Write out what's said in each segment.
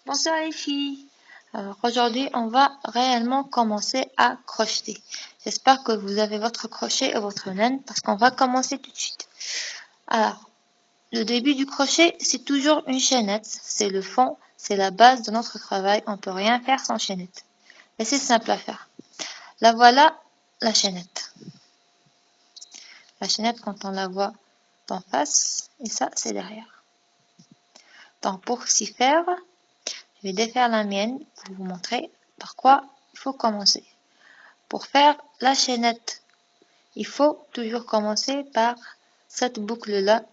Bonsoir les filles. Alors aujourd'hui, on va réellement commencer à crocheter. J'espère que vous avez votre crochet et votre laine parce qu'on va commencer tout de suite. Alors, le début du crochet, c'est toujours une chaînette. C'est le fond, c'est la base de notre travail. On ne peut rien faire sans chaînette. Et c'est simple à faire. La voilà, la chaînette. La chaînette, quand on la voit d'en face, et ça, c'est derrière. Donc, pour s'y faire, je vais défaire la mienne pour vous montrer par quoi il faut commencer. Pour faire la chaînette, il faut toujours commencer par cette boucle-là.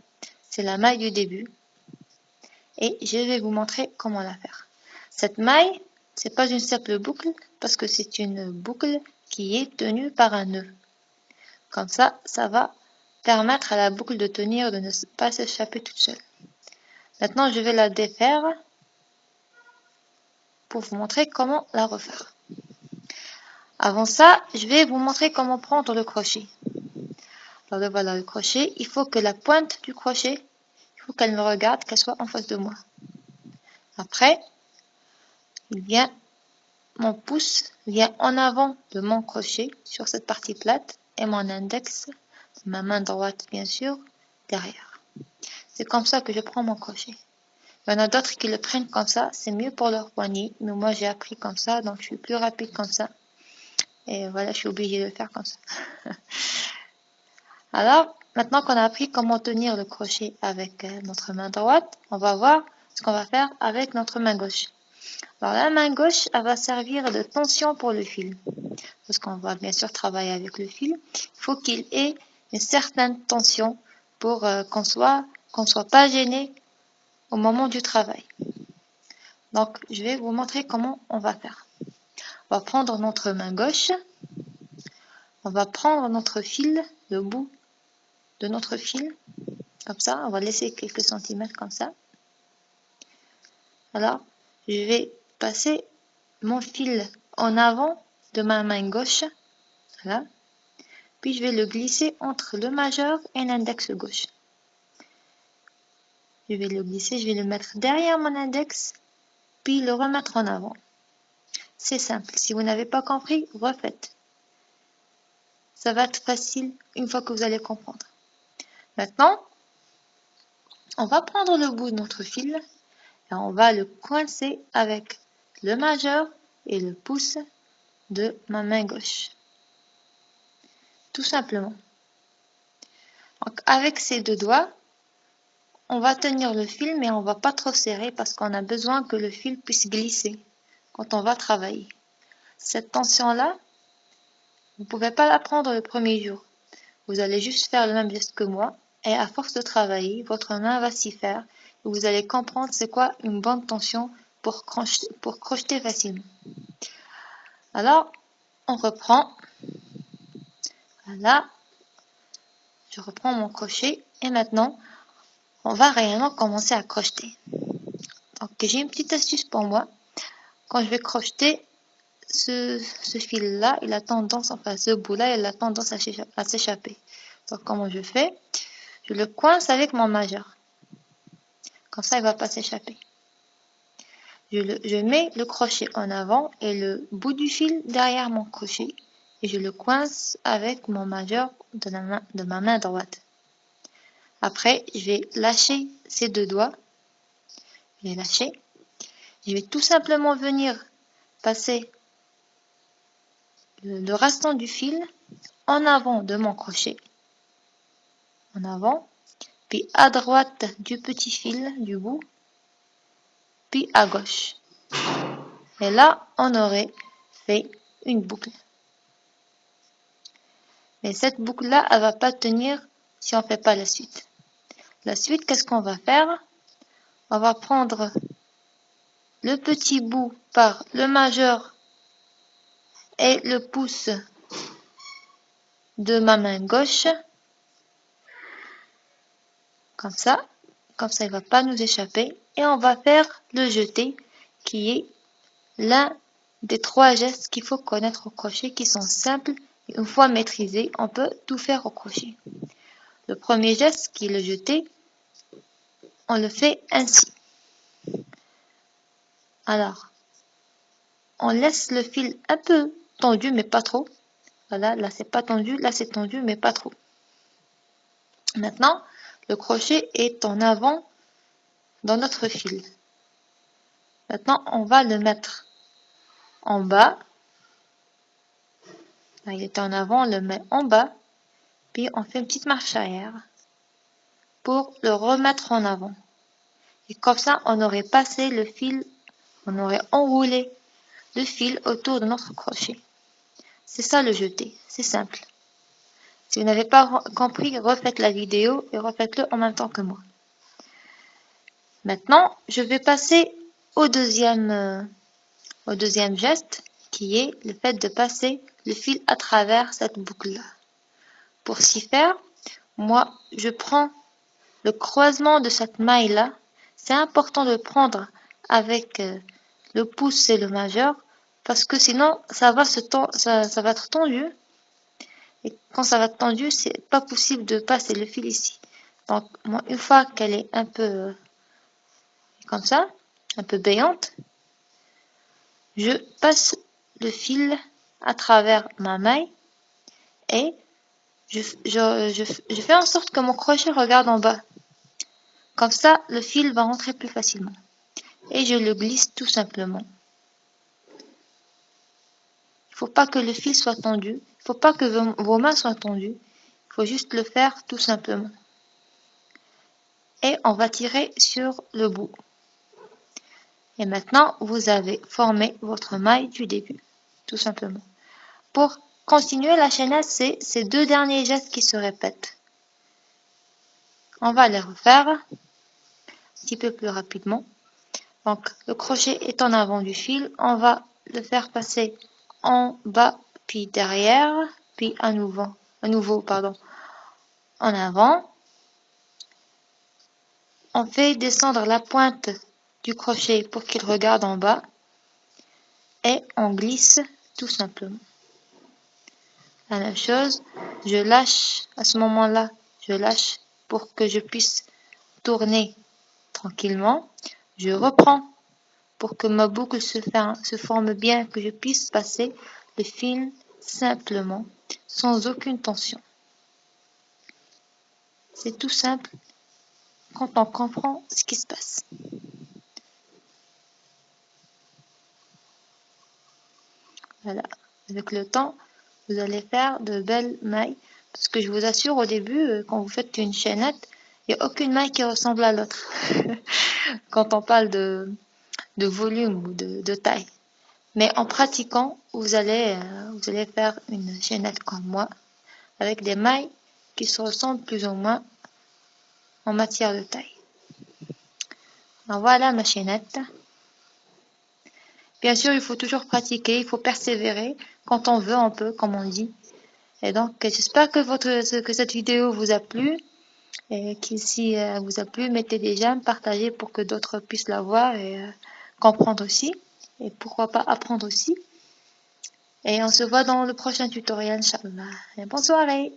C'est la maille du début. Et je vais vous montrer comment la faire. Cette maille, c'est pas une simple boucle parce que c'est une boucle qui est tenue par un nœud. Comme ça, ça va permettre à la boucle de tenir, de ne pas s'échapper toute seule. Maintenant, je vais la défaire pour vous montrer comment la refaire. Avant ça, je vais vous montrer comment prendre le crochet. Alors voilà le crochet. Il faut que la pointe du crochet, il faut qu'elle me regarde, qu'elle soit en face de moi. Après, mon pouce vient en avant de mon crochet sur cette partie plate et mon index, ma main droite bien sûr, derrière. C'est comme ça que je prends mon crochet. Il y en a d'autres qui le prennent comme ça, c'est mieux pour leur poignet, mais moi j'ai appris comme ça, donc je suis plus rapide comme ça. Et voilà, je suis obligée de le faire comme ça. Alors, maintenant qu'on a appris comment tenir le crochet avec notre main droite, on va voir ce qu'on va faire avec notre main gauche. Alors, la main gauche, elle va servir de tension pour le fil. Parce qu'on va bien sûr travailler avec le fil. Il faut qu'il ait une certaine tension pour qu'on soit pas gêné au moment du travail. Donc, je vais vous montrer comment on va faire. On va prendre notre main gauche. On va prendre notre fil, le bout de notre fil. Comme ça, on va laisser quelques centimètres comme ça. Alors, je vais passer mon fil en avant de ma main gauche. Voilà. Puis, je vais le glisser entre le majeur et l'index gauche. Je vais le glisser, je vais le mettre derrière mon index, puis le remettre en avant. C'est simple. Si vous n'avez pas compris, refaites. Ça va être facile une fois que vous allez comprendre. Maintenant, on va prendre le bout de notre fil et on va le coincer avec le majeur et le pouce de ma main gauche. Tout simplement. Donc, avec ces deux doigts, on va tenir le fil, mais on va pas trop serrer parce qu'on a besoin que le fil puisse glisser quand on va travailler. Cette tension-là, vous ne pouvez pas la prendre le premier jour. Vous allez juste faire le même geste que moi et à force de travailler, votre main va s'y faire et vous allez comprendre c'est quoi une bonne tension pour crocheter facilement. Alors, on reprend. Voilà. Je reprends mon crochet et maintenant, on va réellement commencer à crocheter. Donc, j'ai une petite astuce pour moi. Quand je vais crocheter, ce fil-là, il a tendance, enfin ce bout-là, il a tendance à s'échapper. Donc, comment je fais? Je le coince avec mon majeur. Comme ça, il ne va pas s'échapper. Je mets le crochet en avant et le bout du fil derrière mon crochet. Et je le coince avec mon majeur de ma main droite. Après, je vais lâcher ces deux doigts. Je vais lâcher. Je vais tout simplement venir passer le restant du fil en avant de mon crochet. En avant. Puis à droite du petit fil du bout. Puis à gauche. Et là, on aurait fait une boucle. Mais cette boucle-là, elle va pas tenir si on ne fait pas la suite. La suite, qu'est-ce qu'on va faire? On va prendre le petit bout par le majeur et le pouce de ma main gauche. Comme ça il ne va pas nous échapper. Et on va faire le jeté qui est l'un des trois gestes qu'il faut connaître au crochet qui sont simples. Une fois maîtrisés, on peut tout faire au crochet. Le premier geste qui est le jeté, on le fait ainsi. Alors, on laisse le fil un peu tendu, mais pas trop. Voilà, là c'est pas tendu, là c'est tendu, mais pas trop. Maintenant, le crochet est en avant dans notre fil. Maintenant, on va le mettre en bas. Là, il est en avant, on le met en bas. Puis on fait une petite marche arrière pour le remettre en avant. Et comme ça, on aurait passé le fil, on aurait enroulé le fil autour de notre crochet. C'est ça le jeté, c'est simple. Si vous n'avez pas compris, refaites la vidéo et refaites-le en même temps que moi. Maintenant, je vais passer au deuxième geste, qui est le fait de passer le fil à travers cette boucle-là. Pour s'y faire, moi, je prends le croisement de cette maille-là. C'est important de le prendre avec le pouce et le majeur, parce que sinon, ça va être tendu. Et quand ça va être tendu, c'est pas possible de passer le fil ici. Donc, moi, une fois qu'elle est un peu comme ça, un peu béante, je passe le fil à travers ma maille et je fais en sorte que mon crochet regarde en bas. Comme ça, le fil va rentrer plus facilement. Et je le glisse tout simplement. Il ne faut pas que le fil soit tendu. Il ne faut pas que vos mains soient tendues. Il faut juste le faire tout simplement. Et on va tirer sur le bout. Et maintenant, vous avez formé votre maille du début, tout simplement. Pour continuer la chaînette, c'est ces deux derniers gestes qui se répètent. On va les refaire un petit peu plus rapidement. Donc, le crochet est en avant du fil. On va le faire passer en bas, puis derrière, puis à nouveau, en avant. On fait descendre la pointe du crochet pour qu'il regarde en bas. Et on glisse tout simplement. La même chose, je lâche à ce moment-là, je lâche pour que je puisse tourner tranquillement. Je reprends pour que ma boucle se forme bien, que je puisse passer le fil simplement, sans aucune tension. C'est tout simple quand on comprend ce qui se passe. Voilà, avec le temps, vous allez faire de belles mailles, parce que je vous assure, au début, quand vous faites une chaînette, il n'y a aucune maille qui ressemble à l'autre. Quand on parle de volume ou de taille. Mais en pratiquant, vous allez faire une chaînette comme moi, avec des mailles qui se ressemblent plus ou moins en matière de taille. Alors voilà ma chaînette. Bien sûr, il faut toujours pratiquer, il faut persévérer. Quand on veut, on peut, comme on dit. Et donc, j'espère que cette vidéo vous a plu. Et que si elle vous a plu, mettez des j'aime, partagez pour que d'autres puissent la voir et comprendre aussi. Et pourquoi pas apprendre aussi. Et on se voit dans le prochain tutoriel, Inch'Allah. Et bonne soirée!